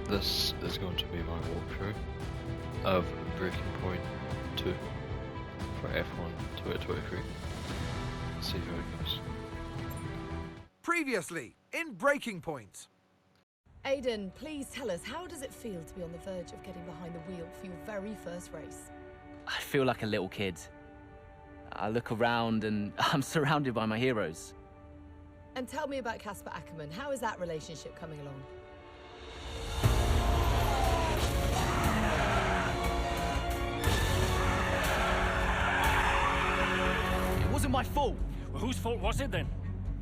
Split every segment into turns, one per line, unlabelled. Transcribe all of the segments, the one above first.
This is going to be my walkthrough of Breaking Point 2 for F1 2023. See how it goes.
Previously, in Breaking Point.
Aiden, please tell us, how does it feel to be on the verge of getting behind the wheel for your very first race?
I feel like a little kid. I look around and I'm surrounded by my heroes.
And tell me about Casper Ackerman. How is that relationship coming along?
It wasn't my fault.
Well, whose fault was it then?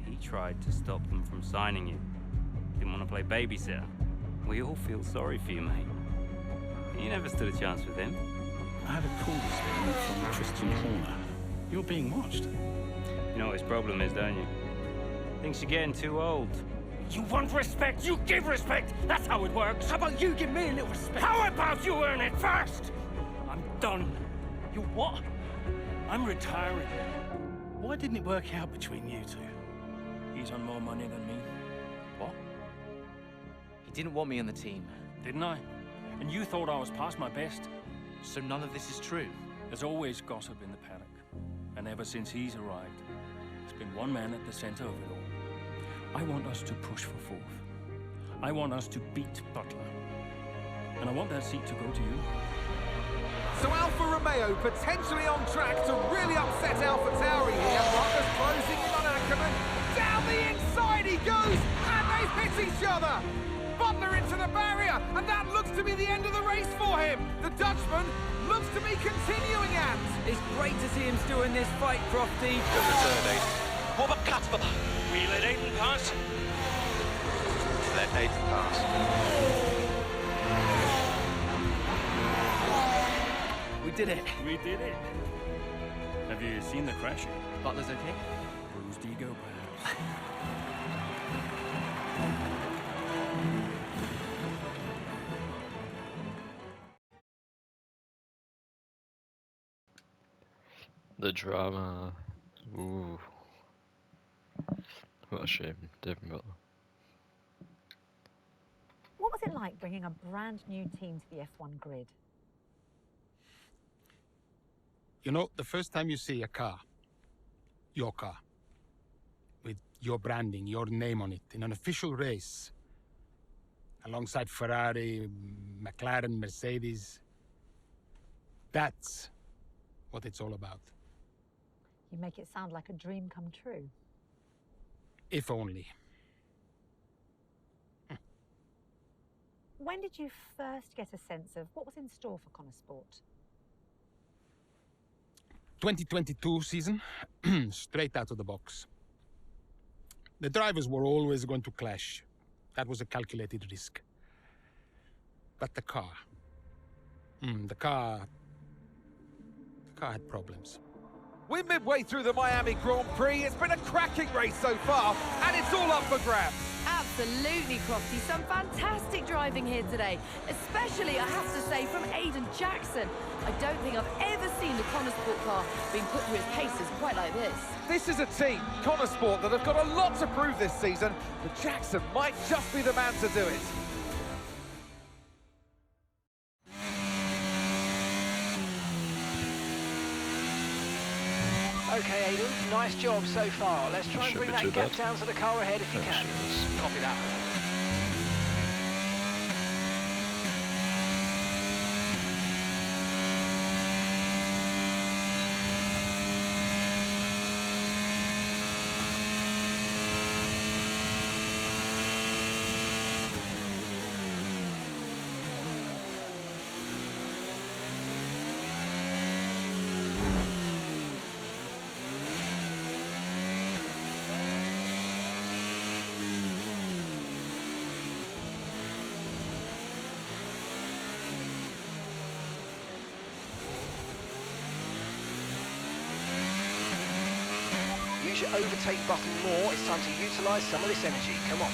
He tried to stop them from signing you. Didn't want to play babysitter. We all feel sorry for you, mate. You never stood a chance with him.
I had a call this morning from Christian Horner. You're being watched.
You know what his problem is, don't you? Thinks you're getting too old.
You want respect, you give respect! That's how it works!
How about you give me a little respect?
How about you earn it first? I'm done.
You what?
I'm retiring.
Why didn't it work out between you two?
He's on more money than me,
What? He didn't want me on the team.
didn't I? And you thought I was past my best?
So none of this is true.
There's always gossip in the paddock. And ever since he's arrived, there's been one man at the center of it all. I want us to push for fourth. I want us to beat Butler. And I want that seat to go to you.
So Alfa Romeo potentially on track to really upset AlphaTauri here. Butler's closing in on Ackerman. Down the inside he goes, and they've hit each other. Butler into the barrier, and that looks to be the end of the race for him. The Dutchman looks to be continuing at.
It's great to see him still in this fight, Crofty.
Good return, Aiden. What about Kasper?
We let Aiden pass.
Let Aiden pass.
We did it.
We did it. Have you seen the crash?
Butler's okay?
Bruised ego, perhaps.
The drama. Ooh. What a shame, Devin Butler.
What was it like bringing a brand new team to the F1 grid?
You know, the first time you see a car, your car, with your branding, your name on it, in an official race, alongside Ferrari, McLaren, Mercedes, that's what it's all about.
You make it sound like a dream come true.
If only.
When did you first get a sense of what was in store for Connor Sport?
2022 season, straight out of the box. The drivers were always going to clash. That was a calculated risk. But the car... the car had problems.
We're midway through the Miami Grand Prix. It's been a cracking race so far, and it's all up for grabs.
Absolutely, Crofty. Some fantastic driving here today. Especially, I have to say, from Aiden Jackson. I don't think I've ever seen the Connor Sport car being put through its paces quite like this.
This is a team, Connor Sport, that have got a lot to prove this season, but Jackson might just be the man to do it.
Okay, Aiden, nice job so far. Let's try and
Should
bring
be
that
too
gap
bad.
down to the car ahead if you can.
Yes.
Copy that. Use your overtake button more. It's time to utilise some of this energy. Come on.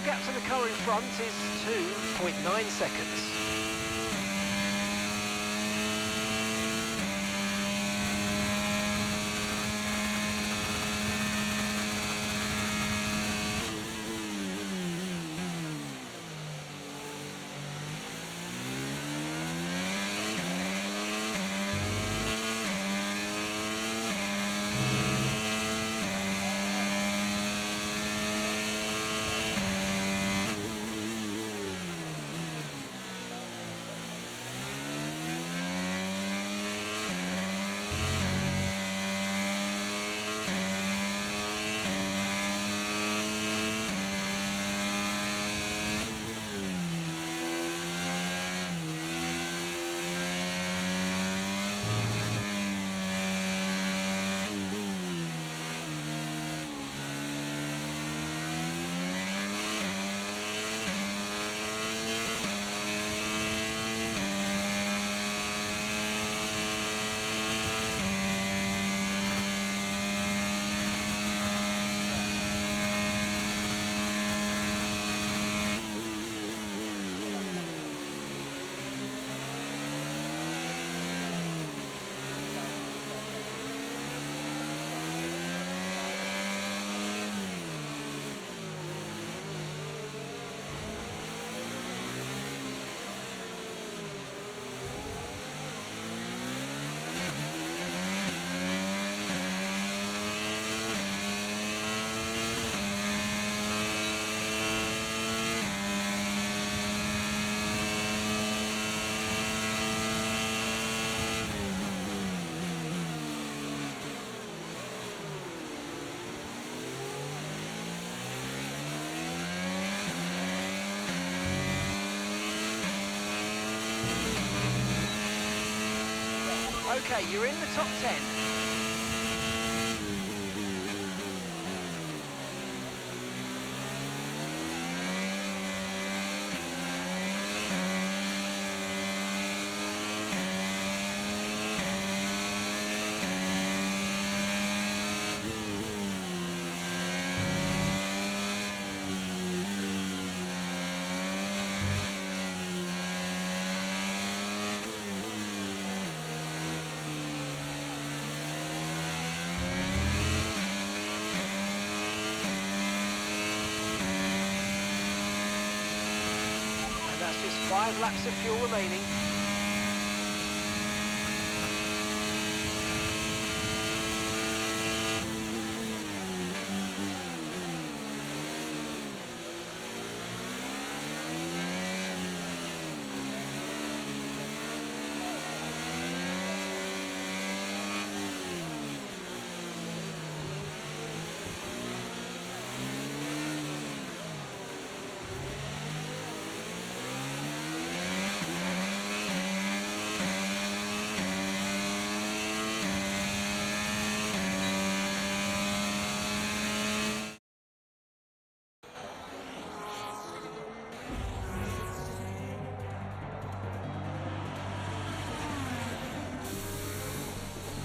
gap to the car in front is 2.9 seconds. Okay, you're in the top 10. That's just 5 laps of fuel remaining.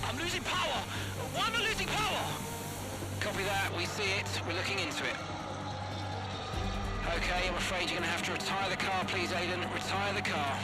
I'm losing power! Why am I losing power?
Copy that, we see it, we're looking into it. Okay, I'm afraid you're going to have to retire the car, please, Aiden. Retire the car.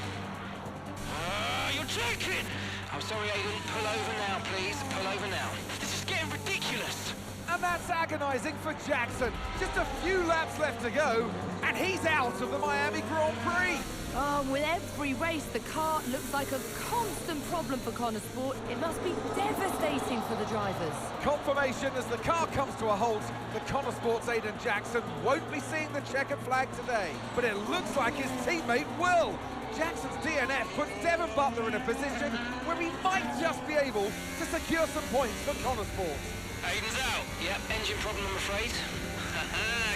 You're joking!
I'm sorry, Aiden. Pull over now, please. Pull over now.
This is getting ridiculous!
And that's agonising for Jackson. Just a few laps left to go, and he's out of the Miami Grand Prix.
Oh, with every race, the car looks like a constant problem for Connor Sport. It must be devastating for the drivers.
Confirmation as the car comes to a halt. The Connor Sports Aiden Jackson won't be seeing the checkered flag today, but it looks like his teammate will. Jackson's DNF puts Devon Butler in a position where he might just be able to secure some points for Connor Sports.
Aiden's out.
Yep, engine problem, I'm afraid.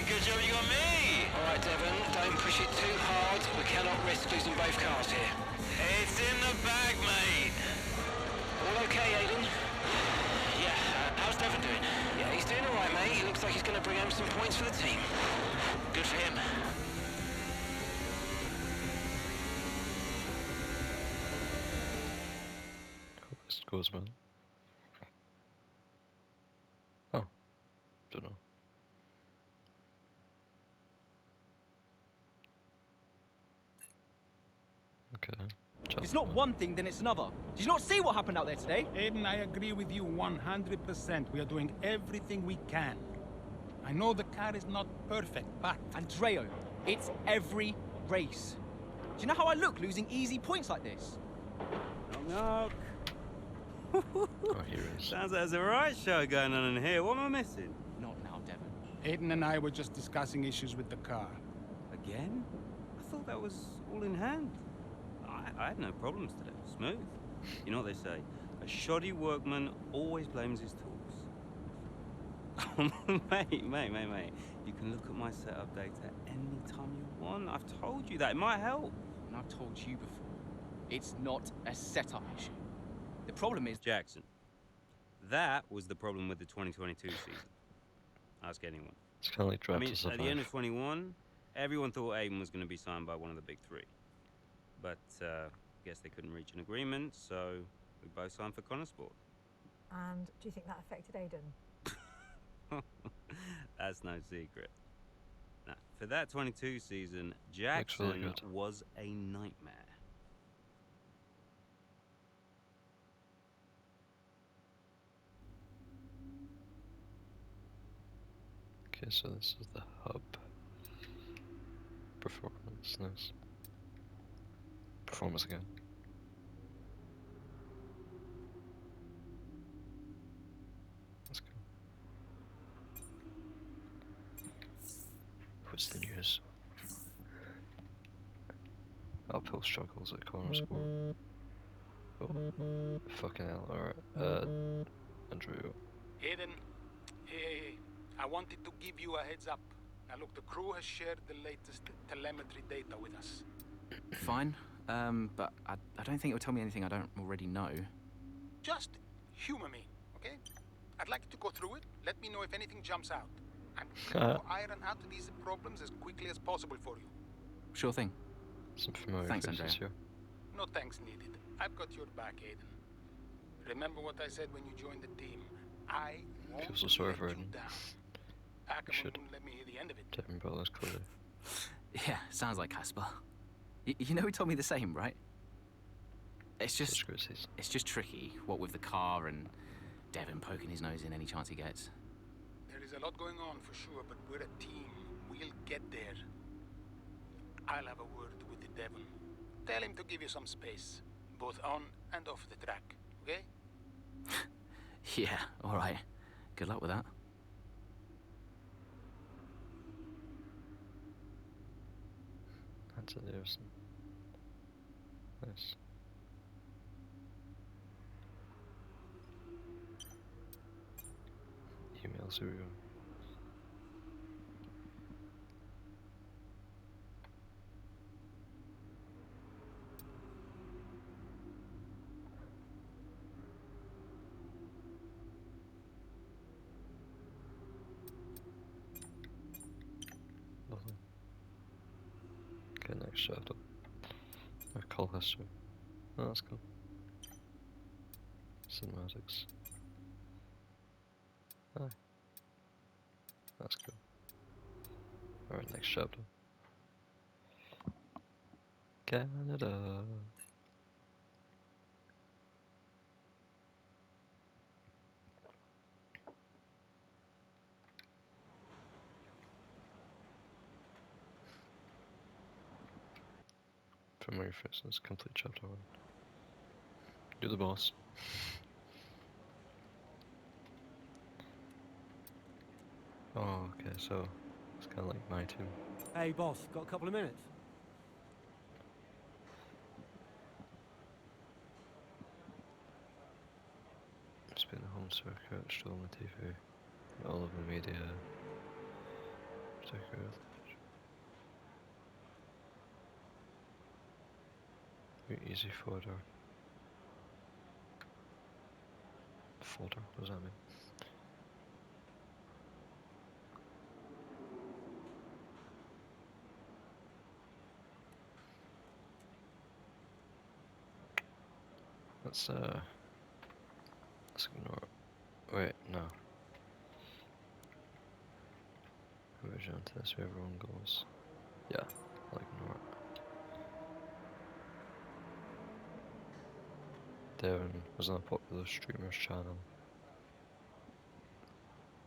Good job you got me!
All right, Devon, don't push it too hard. We cannot risk losing both cars here.
It's in the bag, mate.
All okay, Aiden?
Yeah, how's Devon doing?
Yeah, he's doing all right, mate. He looks like he's going to bring home some points for the team.
Good for him.
Scores, man. Oh, don't know. Okay.
If it's not one thing, then it's another. Did you not see what happened out there today?
Aiden, I agree with you 100%. We are doing everything we can. I know the car is not perfect, but...
Andreo, it's every race. Do you know how I look losing easy points like this?
Knock, knock.
Oh, here it is.
Sounds like there's a right show going on in here. What am I missing?
Not now, Devon.
Aiden and I were just discussing issues with the car.
Again? I thought that was all in hand. I had no problems today. Smooth. You know what they say? A shoddy workman always blames his tools. mate. You can look at my setup data anytime you want. I've told you that. It might help.
And I've told you before. It's not a setup issue. The problem is...
Jackson. That was the problem with the 2022 season. Ask anyone.
It's kind of like Drive to
at
Survive.
the end of 21, everyone thought Aiden was going to be signed by one of the big three. But, guess they couldn't reach an agreement, so we both signed for Connorsport.
And do you think that affected Aiden?
That's no secret. Now, for that 22 season, Jackson
really good.
was a nightmare.
Okay, so this is the hub. Performance, nice. Performance again. Let's go. What's the news? Uphill struggles at Connorsport. Oh, fucking hell, alright. Andrew.
Aiden, hey, I wanted to give you a heads up. Now look, the crew has shared the latest telemetry data with us.
Fine, but I don't think it'll tell me anything I don't already know.
Just humor me, okay? I'd like to go through it. Let me know if anything jumps out. I'm going to iron out these problems as quickly as possible for you.
Sure thing.
Some familiar
Thanks,
faces
Andrea.
here.
No thanks needed. I've got your back, Aiden. Remember what I said when you joined the team. I won't
Feel so sorry
let
for
you
Aiden.
down. Ackerman
Should.
wouldn't let me hear the end of it.
Devin Butler's clearly.
Yeah, sounds like Casper. You know he told me the same, right? It's just tricky, what with the car and Devin poking his nose in any chance he gets.
There is a lot going on for sure, but we're a team. We'll get there. I'll have a word with the Devon. Tell him to give you some space, both on and off the track, okay?
Yeah, alright. Good luck with that.
That's a Anderson. Nice. Email serial. Lovely. Okay, next chapter. Or call history. Oh, that's cool. Cinematics. Hi. That's cool. Alright, next chapter. Canada. Familiar faces, complete chapter 1. You're the boss. Oh, okay, so it's kind of like my team.
Hey, boss, got a couple of minutes?
Spin the home circuit, still on the TV, all of the media. Circuit. Easy fodder. Fodder? What does that mean? Let's ignore it. Wait, no. Revision to this where everyone goes. Yeah, I'll ignore it. Devon was on a popular streamer's channel.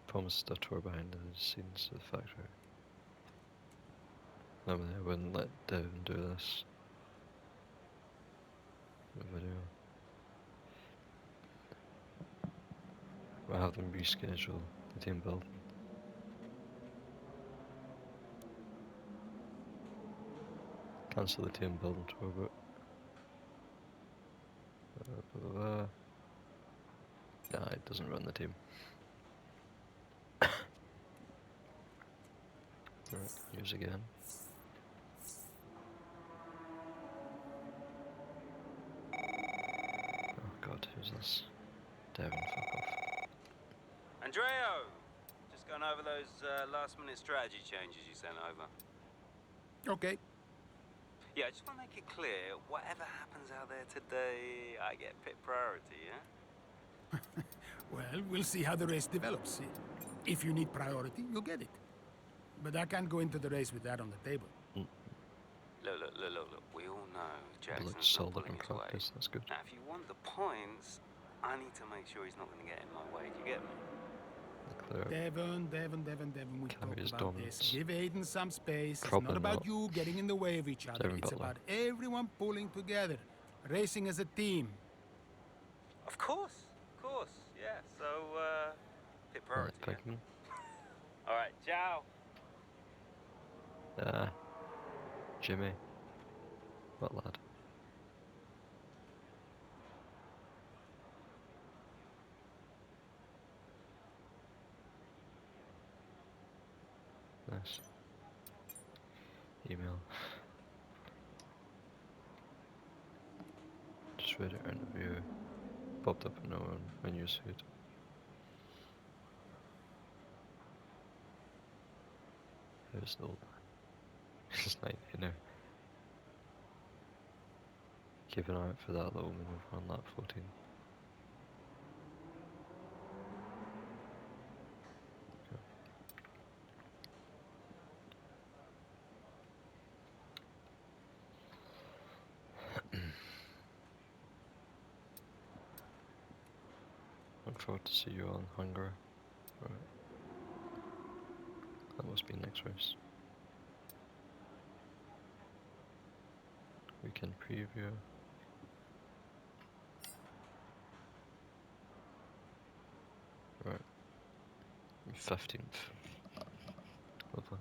Promised a tour behind the scenes of the factory. Normally I wouldn't let Devon do this. The video. We'll have them reschedule the team build. Cancel the team building tour, but nah, it doesn't run the team. Right, use again. Oh god, who's this? Devon, fuck off.
Andreo! Just going over those last-minute strategy changes you sent over.
Okay.
Yeah, I just want to make it clear, whatever happens out there today, I get pit priority, yeah?
Well, we'll see how the race develops. If you need priority, you'll get it. But I can't go into the race with that on the table.
Look. We all know Jackson's
Looks
not
solid
pulling
in
his weight.
practice, that's good.
Now, if you want the points, I need to make sure he's not going to get in my way. Do you get me?
Devon, we
Carries
talked about
dominance.
this. Give Aiden some space.
Probably
it's not about
not.
you getting in the way of each other.
Devon
It's
Butler.
about everyone pulling together, racing as a team.
Of course, yeah. So, pit priority.
Right,
Yeah? All right, ciao.
Jimmy. What lad? Nice. Email. Just read your interview. Popped up in our menu suite. Who's the old man? It's 90 now. Keep an eye out for that little maneuver on lap 14. Look forward to see you on Hungary. Right. That must be next race. Weekend preview. Right. 15th. Lovely.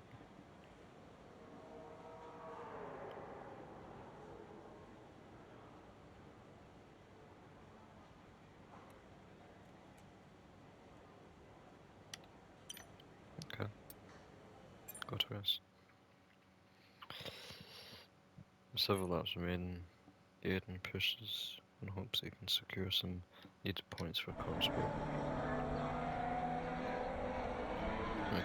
Okay. Go to rest. Several laps remain. Aiden pushes and hopes he can secure some needed points for Consport.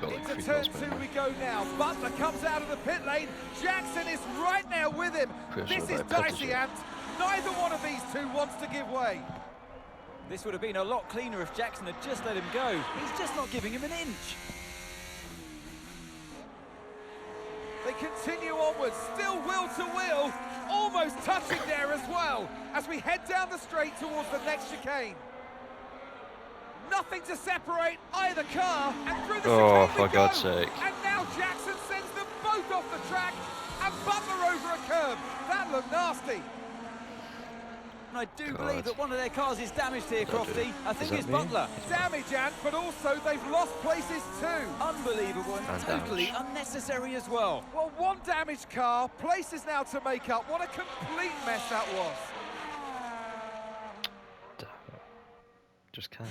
Into turn 2 we go now. Butler comes out of the pit lane. Jackson is right there with him. This is dicey, Ant. Neither one of these two wants to give way.
This would have been a lot cleaner if Jackson had just let him go. He's just not giving him an inch.
They continue onwards, still wheel to wheel, almost touching there as well, as we head down the straight towards the next chicane. Nothing to separate either car, and through the chicane
for God's sake.
And now Jackson sends them both off the track, and Butler over a curb. That looked nasty.
And I do believe that one of their cars is damaged here, Crofty. I think it's Butler.
Damage, Ant, but also they've lost places too.
Unbelievable and totally unnecessary as well.
Well, one damaged car, places now to make up. What a complete mess that was.
Just can't.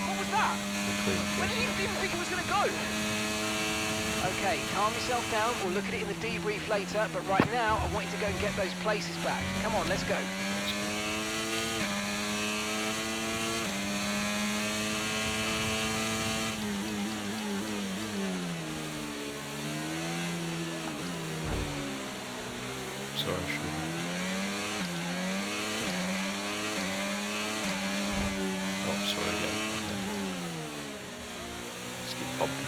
What was that? Where did you even think it was going to go?
Okay, calm yourself down. We'll look at it in the debrief later, but right now I want you to go and get those places back. Come on, let's go.
Sorry, sure. Oh, sorry again. Let's keep bumping.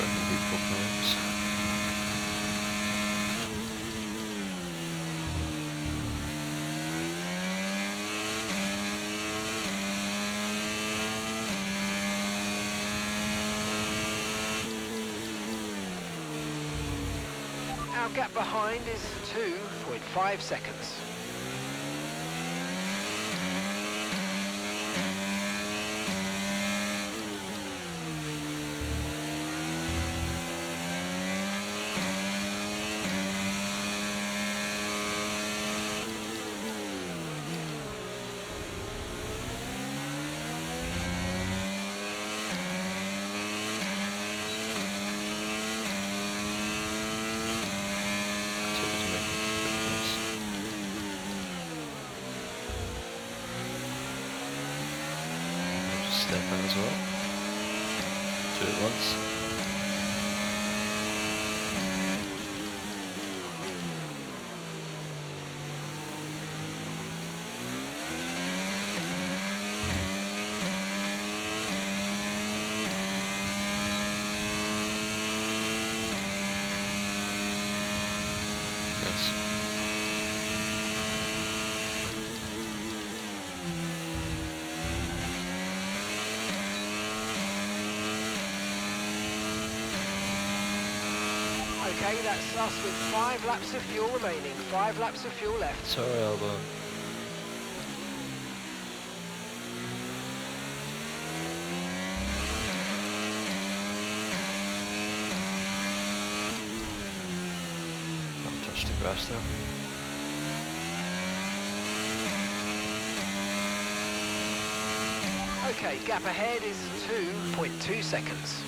the beautiful poems.
Our gap behind is 2.5 seconds.
Step out as well. Do it once. Yes.
Okay, that's us with 5 laps of fuel remaining. 5 laps of fuel left.
Sorry, Albon. Don't touch the grass though.
Okay, gap ahead is 2.2 seconds.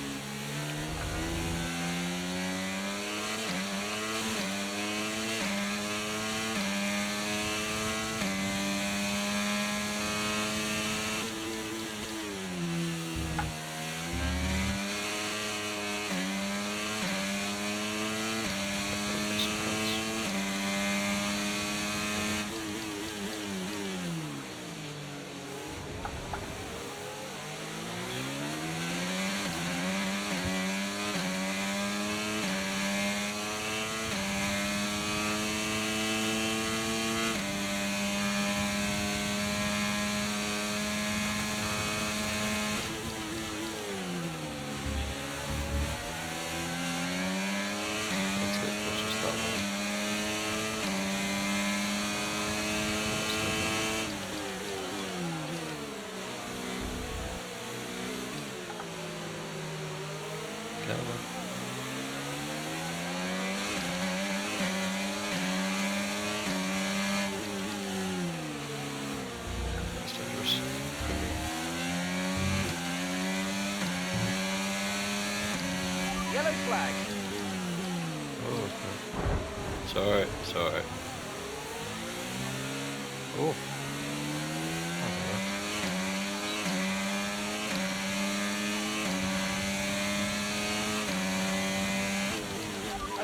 Yellow flag.
Oh, sorry, sorry. Oh.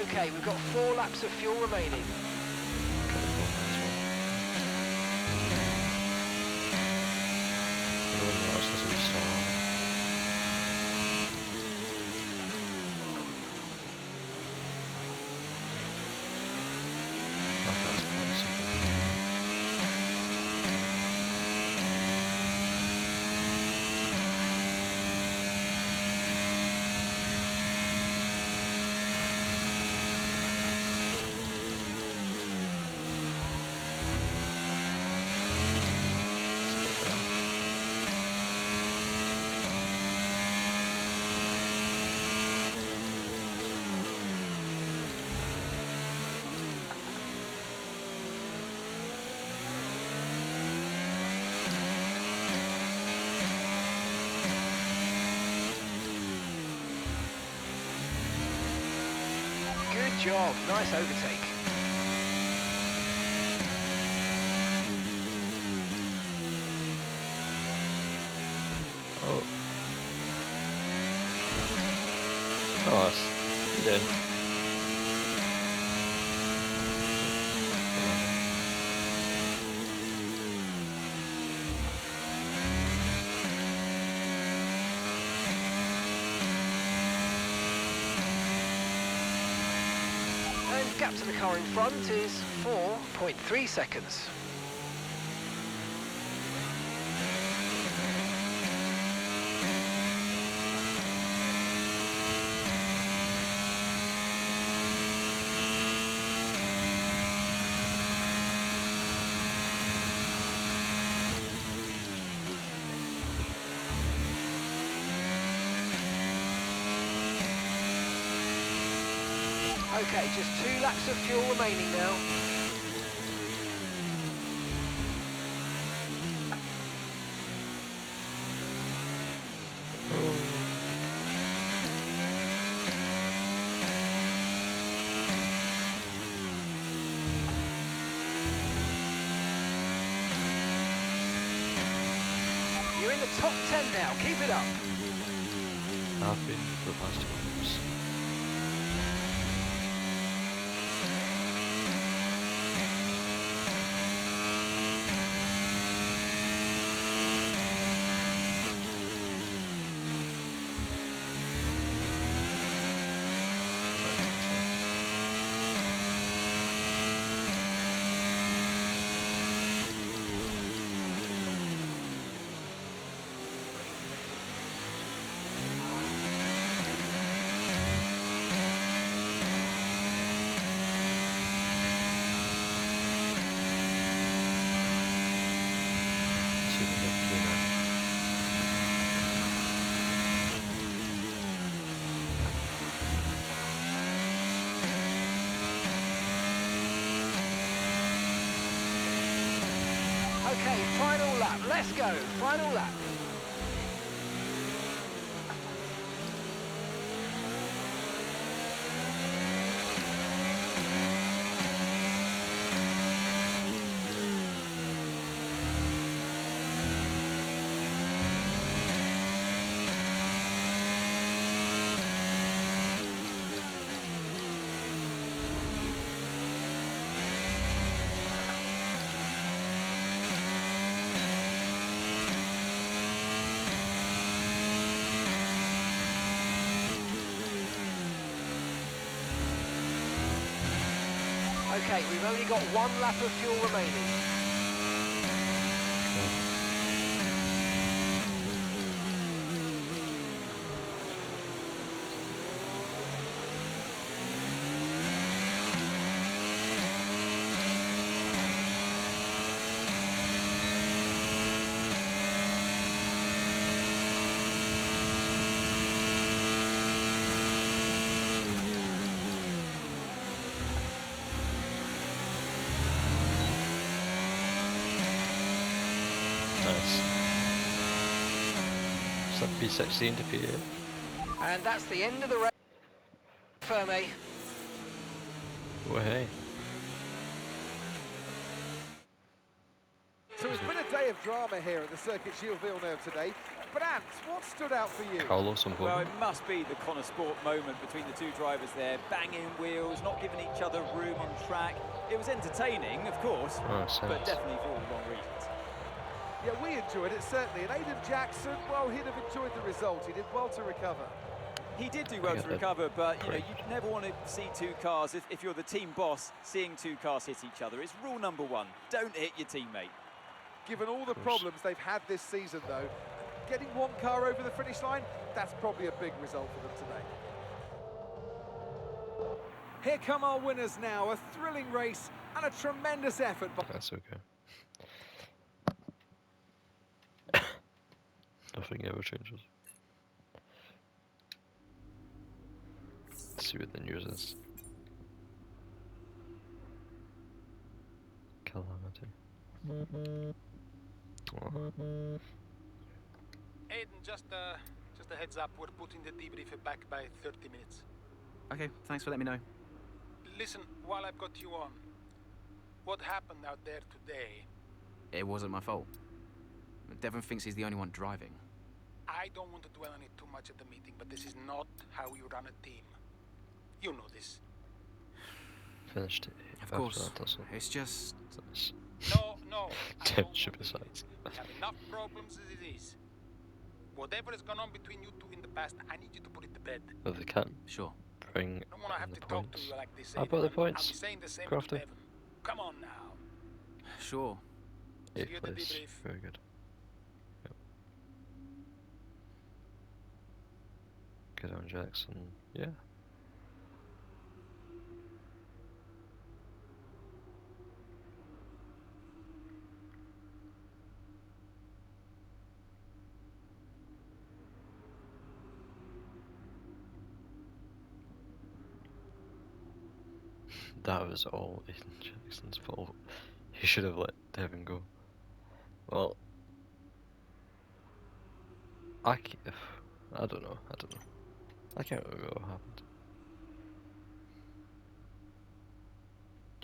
Okay, we've got 4 laps of fuel remaining. Good job, nice overtake.
Oh. Nice. You did.
gap to the car in front is 4.3 seconds. Okay, just 2 laps of fuel remaining now. You're in the top 10 now, keep it up.
I've been for the past 2 laps.
Okay, final lap, let's go, final lap. Okay, we've only got 1 lap of fuel remaining.
Nice. So P16 to P8.
And that's the end of the race, Ferme.
Well, hey.
So it's been a day of drama here at the Circuit Gilles Villeneuve today. But Ant, what stood out for you?
Carlos on
Well, it must be the Connor Sport moment between the 2 drivers there, banging wheels, not giving each other room on track. It was entertaining, of course, but definitely for all the wrong reasons.
Yeah, we enjoyed it, certainly. And Aiden Jackson, well, he'd have enjoyed the result. He did well to recover.
He did do well to recover, but you know, you never want to see 2 cars, if you're the team boss, seeing 2 cars hit each other. It's rule number 1, don't hit your teammate.
Given all the problems they've had this season, though, getting 1 car over the finish line, that's probably a big result for them today. Here come our winners now, a thrilling race and a tremendous effort.
That's okay. Nothing ever changes. Let's see what the news is. Calamity.
Aiden, just a heads up, we're putting the debrief back by 30 minutes.
Okay, thanks for letting me know.
Listen, while I've got you on, what happened out there today?
It wasn't my fault. Devon thinks he's the only one driving.
I don't want to dwell on it too much at the meeting, but this is not how you run a team. You know this.
Finished it.
Of course. It's just...
No.
Temperature besides.
We have enough problems as it is. Whatever has gone on between you 2 in the past, I need you to put it to bed.
Oh, they can.
Sure.
bring in the points. How about the points, Crofty?
Come on now.
Sure.
8th place, very good. Yep. Good on Jackson, yeah. That was all Aiden Jackson's fault. He should have let Devin go. Well, I don't know. I can't remember what happened.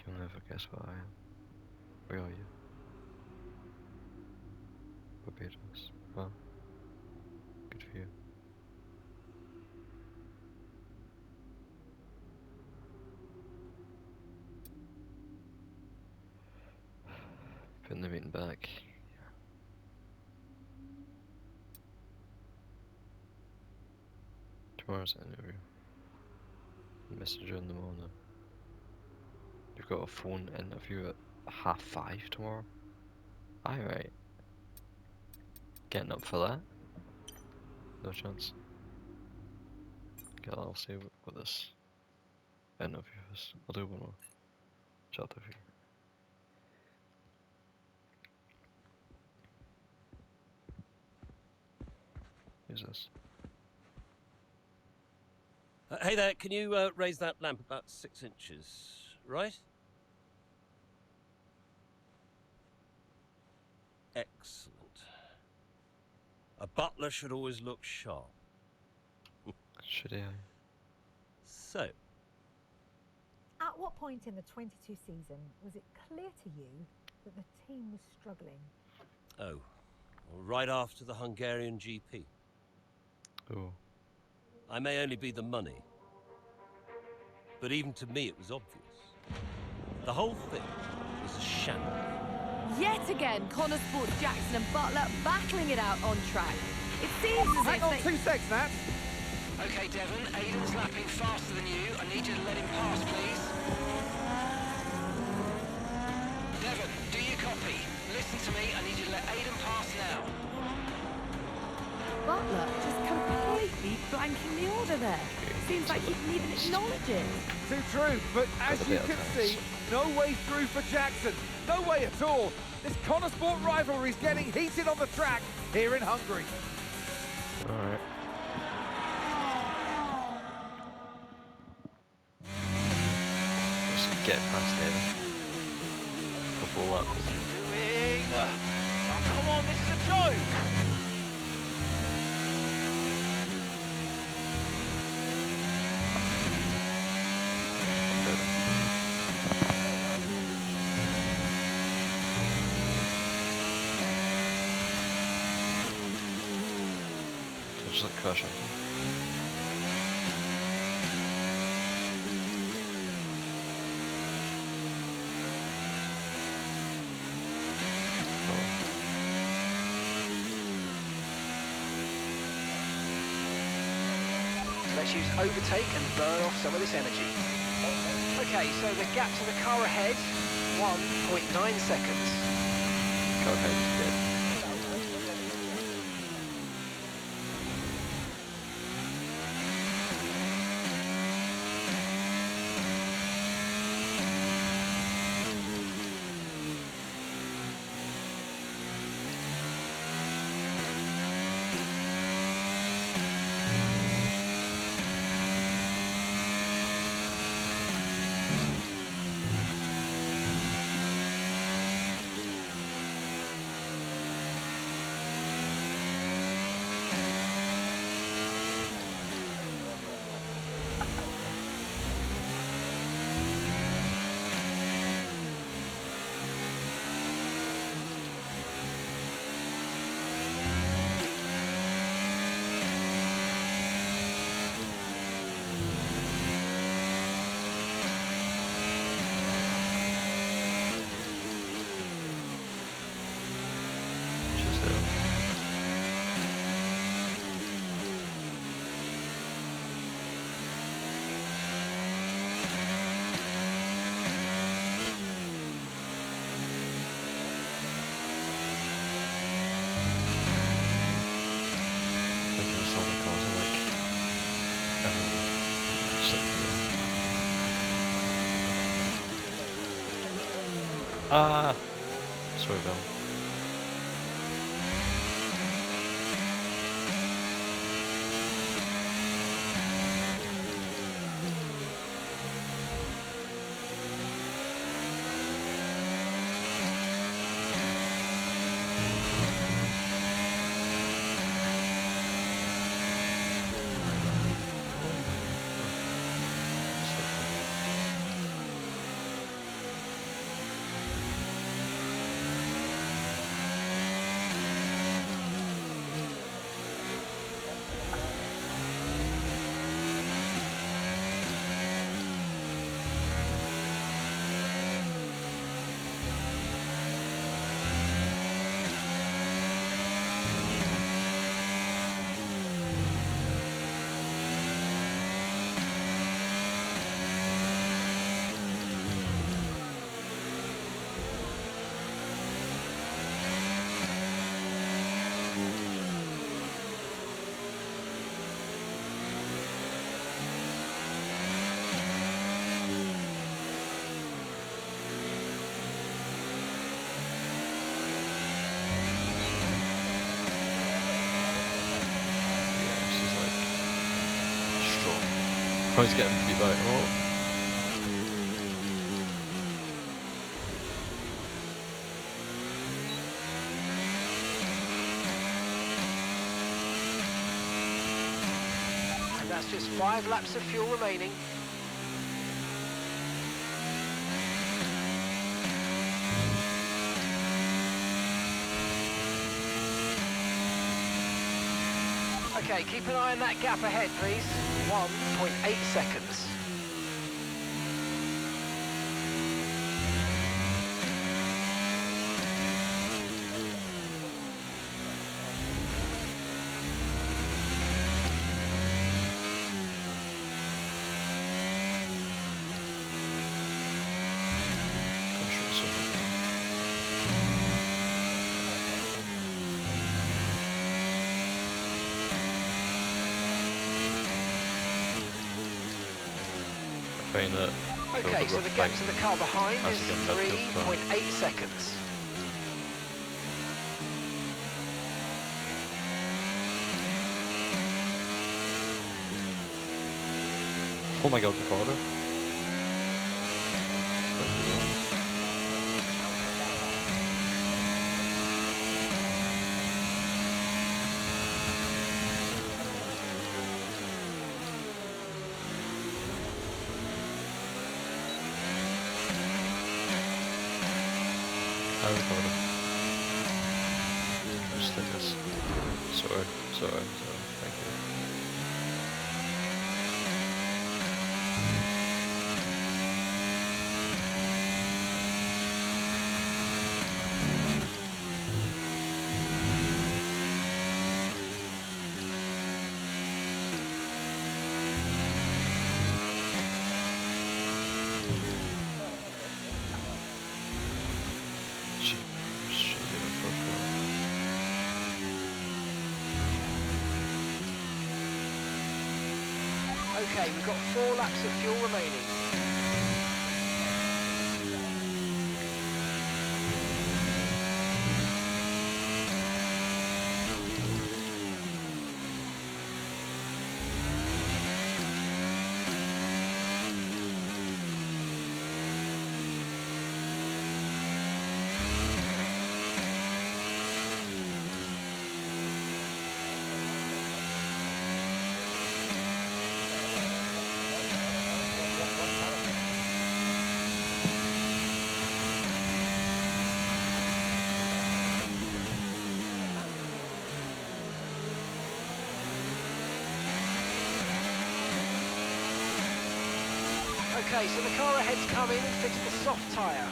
You'll never guess what I am. Where are you? Barbados. Well, good for you. Putting the meeting back. Tomorrow's an interview. Messenger in the morning. You've got a phone interview at 5:30 tomorrow. Aye, right. Getting up for that? No chance. Okay, I'll see what this interview is. I'll do one more chat with you. Who's this?
Hey there, can you raise that lamp about 6 inches, right? Excellent. A butler should always look sharp.
Should he?
So.
At what point in the 22 season was it clear to you that the team was struggling?
Oh, well, right after the Hungarian GP.
Oh.
I may only be the money, but even to me it was obvious. The whole thing was a shambles.
Yet again, Connor Sports Jackson and Butler battling it out on track. It seems as
Hang
if
on
they...
2 seconds, Nat.
Okay, Devon, Aiden's lapping faster than you. I need you to let him pass, please. Devon, do you copy? Listen to me, I need you to let Aiden pass now.
Butler just completely blanking the order there. Seems like he didn't even acknowledge it.
Too true, but as you can see, no way through for Jackson. No way at all. This Connor Sport rivalry is getting heated on the track here in Hungary.
Alright. Just get past him. Couple laps.
Oh, come on, this is a joke!
Just like crushing.
Let's use overtake and burn off some of this energy. Okay, so the gap to the car ahead, 1.9 seconds.
Car ahead is good. Ah! Sorry, Bill. I was getting to be like, oh.
And that's just 5 laps of fuel remaining. Okay, keep an eye on that gap ahead, please. 1.8 seconds.
Okay,
so the gap to the car behind is 3.8 seconds.
Oh my god, Ricardo. I recorded. Just take this. Sorry, thank you.
Okay, we've got 4 laps of fuel remaining. Okay, so the car ahead's come in and fixed the soft tyre.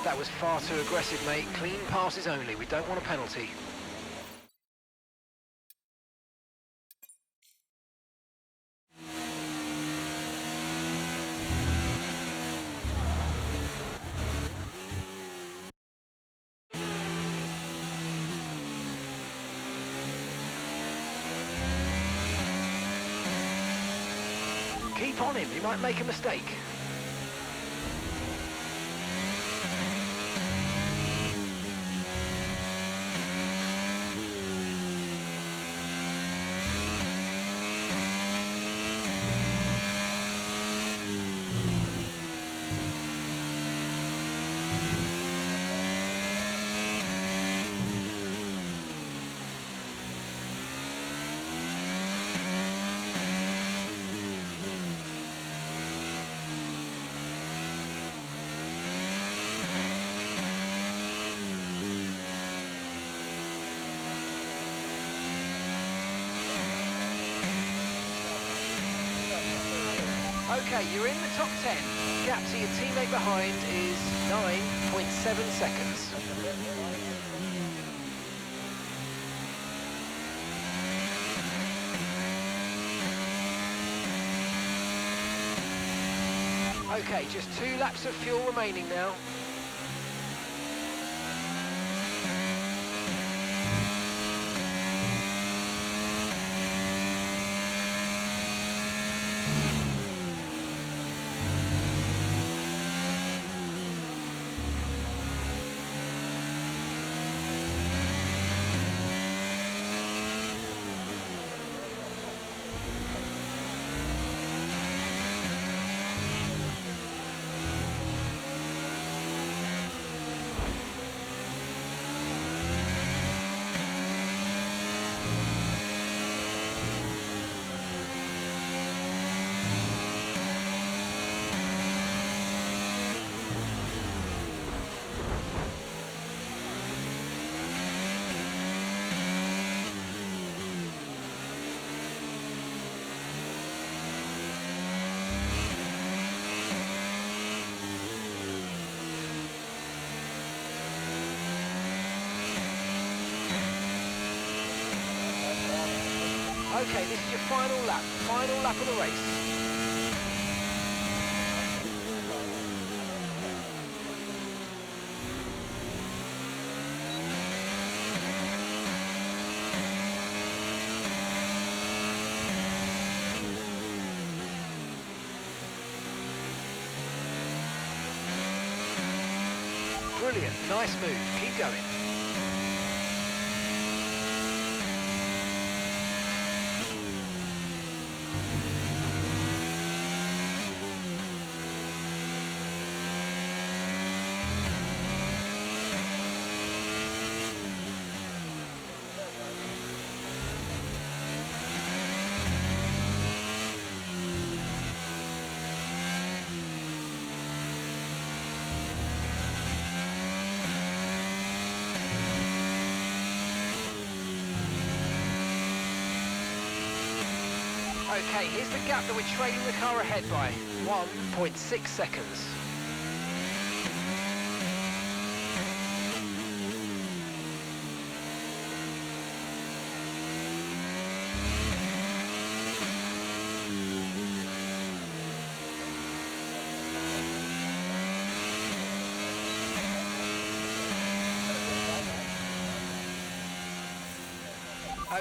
That That was far too aggressive, mate. Clean passes only. We don't want a penalty. Keep on him. He might make a mistake. Okay, you're in the top 10. Gap to your teammate behind is 9.7 seconds. Okay, just 2 laps of fuel remaining now. Okay, this is your final lap of the race. Brilliant, nice move, keep going. Okay, here's the gap that we're trailing the car ahead by. 1.6 seconds.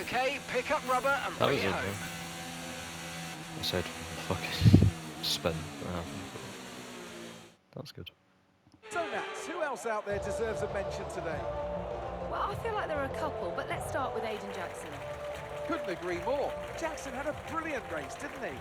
Okay, pick up rubber and bring it home.
I said fucking spin. That's good.
So Nats, who else out there deserves a mention today?
Well, I feel like there are a couple, but let's start with Aiden Jackson.
Couldn't agree more. Jackson had a brilliant race, didn't he?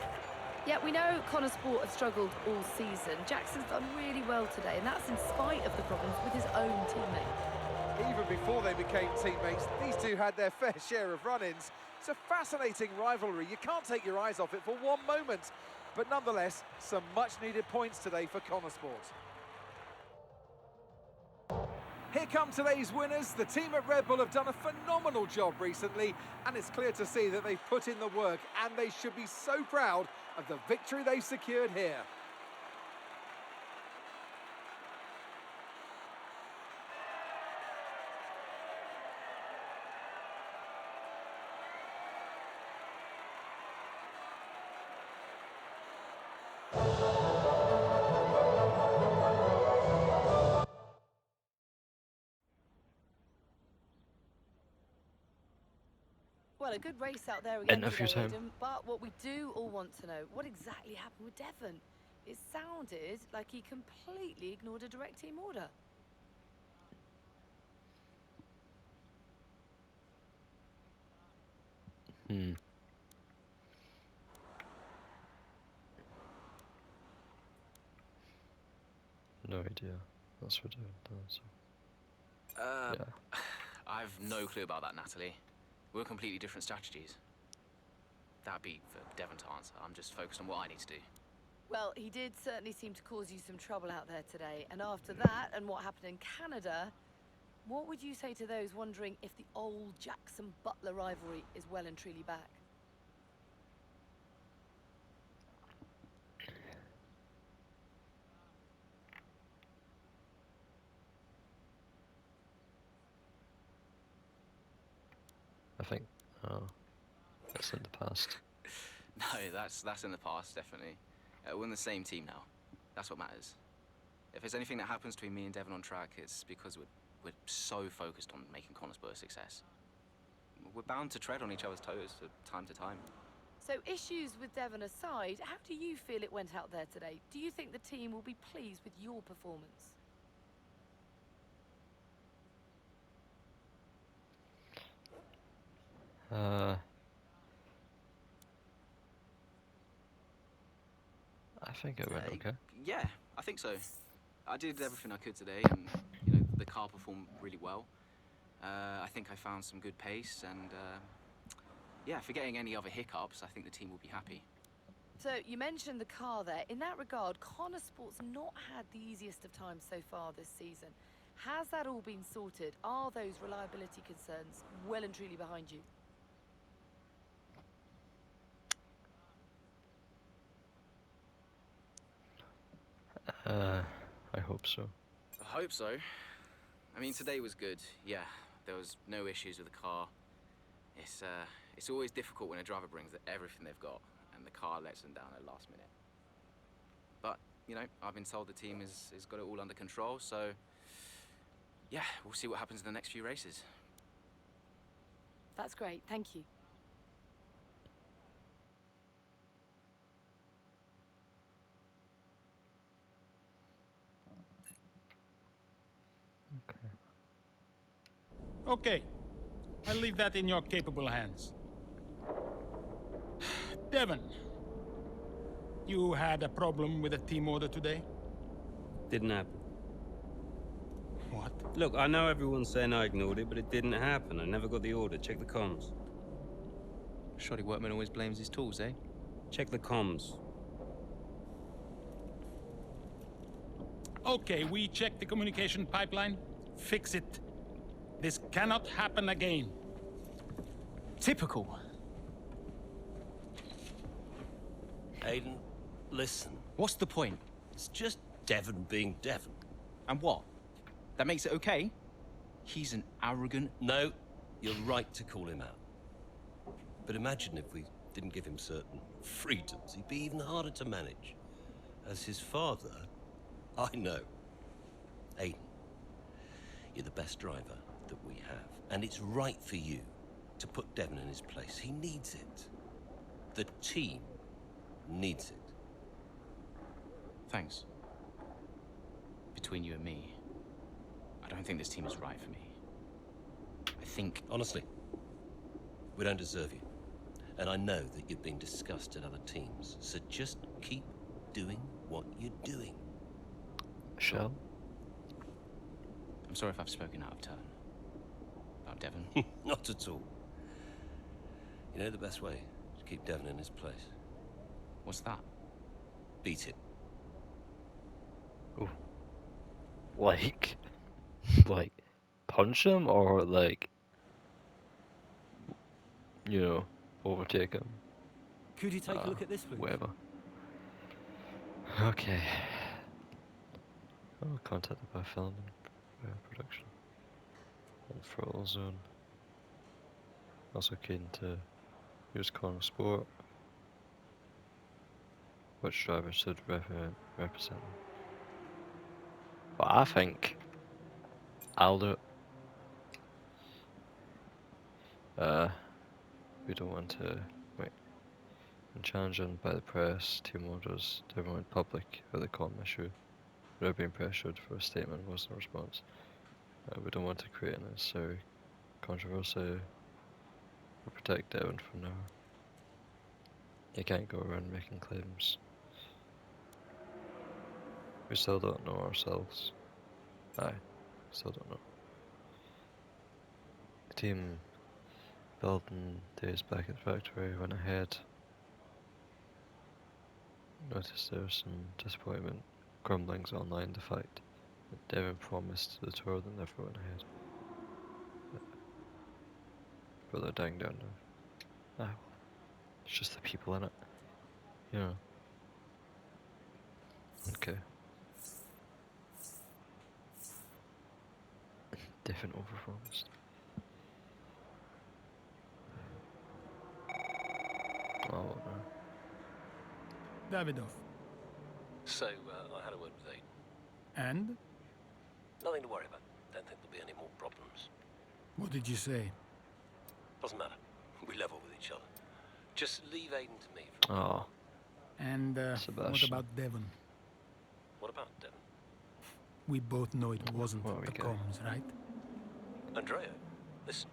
Yeah, we know Connor Sport have struggled all season. Jackson's done really well today, and that's in spite of the problems with his own teammate.
Even before they became teammates, these two had their fair share of run-ins. It's a fascinating rivalry. You can't take your eyes off it for one moment. But nonetheless, some much-needed points today for Connor Sport. Here come today's winners. The team at Red Bull have done a phenomenal job recently, and it's clear to see that they've put in the work, and they should be so proud of the victory they've secured here.
Well, a good race out there again
Interview
today,
time.
Aidan, but what we do all want to know, what exactly happened with Devon? It sounded like he completely ignored a direct team order.
No idea. That's what
Yeah. I've no clue about that, Natalie. We're completely different strategies. That'd be for Devon to answer. I'm just focused on what I need to do.
Well, he did certainly seem to cause you some trouble out there today. And after that, and what happened in Canada, what would you say to those wondering if the old Jackson-Butler rivalry is well and truly back?
I think, that's in the past.
No, that's in the past, definitely. We're in the same team now. That's what matters. If there's anything that happens between me and Devon on track, it's because we're so focused on making Connorsborough a success. We're bound to tread on each other's toes from time to time.
So issues with Devon aside, how do you feel it went out there today? Do you think the team will be pleased with your performance?
I think it went okay.
Yeah, I think so. I did everything I could today, and you know the car performed really well. I think I found some good pace, and yeah, forgetting any other hiccups, I think the team will be happy.
So you mentioned the car there. In that regard, Connorsport's not had the easiest of times so far this season. Has that all been sorted? Are those reliability concerns well and truly behind you?
I hope so.
I hope so. I mean, today was good. Yeah, there was no issues with the car. It's always difficult when a driver brings everything they've got and the car lets them down at last minute. But, you know, I've been told the team has got it all under control, so yeah, we'll see what happens in the next few races.
That's great, thank you.
Okay, I'll leave that in your capable hands. Devon, you had a problem with a team order today?
Didn't happen.
What?
Look, I know everyone's saying I ignored it, but it didn't happen. I never got the order. Check the comms.
Shoddy workman always blames his tools, eh?
Check the comms.
Okay, we checked the communication pipeline. Fix it. This cannot happen again.
Typical.
Aidan, listen.
What's the point?
It's just Devon being Devon.
And what? That makes it okay? He's an arrogant...
No, you're right to call him out. But imagine if we didn't give him certain freedoms. He'd be even harder to manage. As his father, I know. Aidan, you're the best driver that we have. And it's right for you to put Devon in his place. He needs it. The team needs it.
Thanks. Between you and me, I don't think this team is right for me. I think...
Honestly, we don't deserve you. And I know that you're being discussed at other teams, so just keep doing what you're doing.
Shell?
I'm sorry if I've spoken out of turn. About Devon.
Not at all. You know the best way to keep Devon in his place?
What's that?
Beat it.
Ooh. Like, punch him or like, you know, overtake him.
Could you take a look at this, please?
Whatever. Okay. Oh, contacted by filming production. On throttle zone. Also keen to use Connorsport. Which driver should represent them? Well, I think I'll do it. We don't want to wait. When challenged by the press, team orders to everyone in public about the common issue. We are being pressured for a statement was the response. We don't want to create unnecessary controversy or protect Devon from now. You can't go around making claims. We still don't know ourselves. Aye, still don't know. The team building days back at the factory went ahead. Noticed there was some disappointment, grumblings online the fact that Devon promised the tour that never went ahead. But they're dying down now. Ah, well, it's just the people in it, you know. Okay. Devon overpromised. Oh no.
Davidoff.
So, I had a word with Aiden.
And?
Nothing to worry about. Don't think there'll be any more problems.
What did you say?
Doesn't matter. We level with each other. Just leave Aiden to me.
Oh.
And what
Sebastian.
about Devon?
What about Devon?
We both know it wasn't
What are we
the
getting?
comms, right?
Andrea, listen.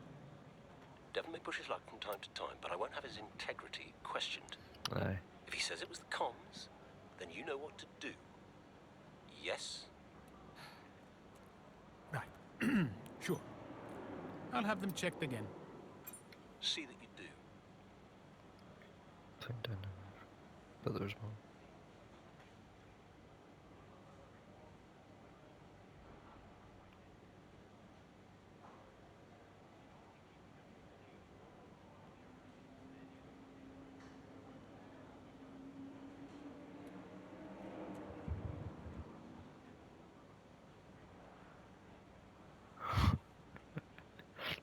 Devon may push his luck from time to time, but I won't have his integrity questioned.
Aye.
If he says it was the comms, then you know what to do. Yes?
Right. Sure. I'll have them checked again.
See that you do.
Think down there. But there's more.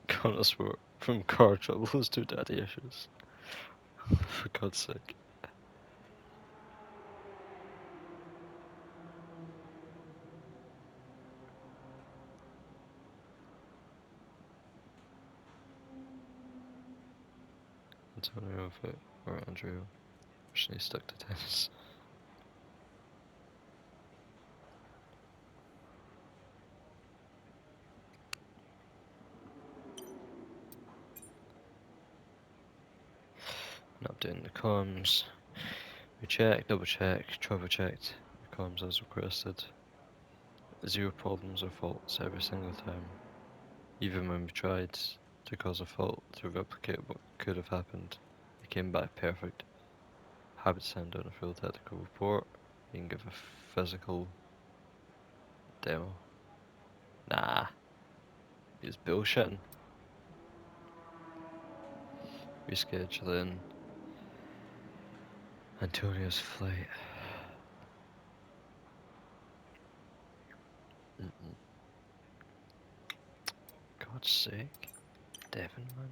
Connor swore from car troubles to daddy issues. For God's sake. Antonio or Andrew. Wishing he stuck to tennis. And updating the comms. We checked, double checked, triple checked the comms as requested. 0 problems or faults every single time. Even when we tried to cause a fault to replicate what could have happened, it came back perfect. Happy to send out a full technical report. You can give a physical demo. Nah. He's bullshitting. Rescheduling Antonio's flight. God's sake. Devon, man.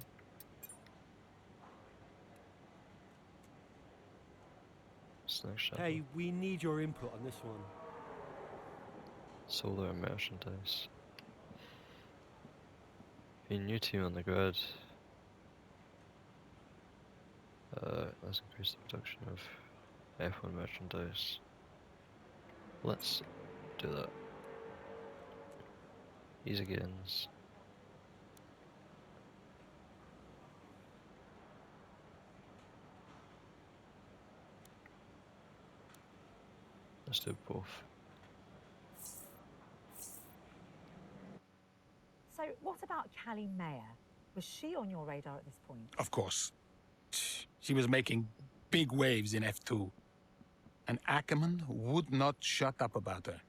Hey, we need your input on this one.
Solar merchandise. A new team on the grid. Let's increase the production of F1 merchandise. Let's do that. Easy gains. Let's do both.
So, what about Callie Mayer? Was she on your radar at this point?
Of course. She was making big waves in F2. And Ackerman would not shut up about her.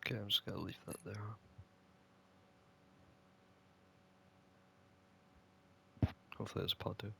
Okay, I'm just gonna leave that there. Hopefully there's a pod too.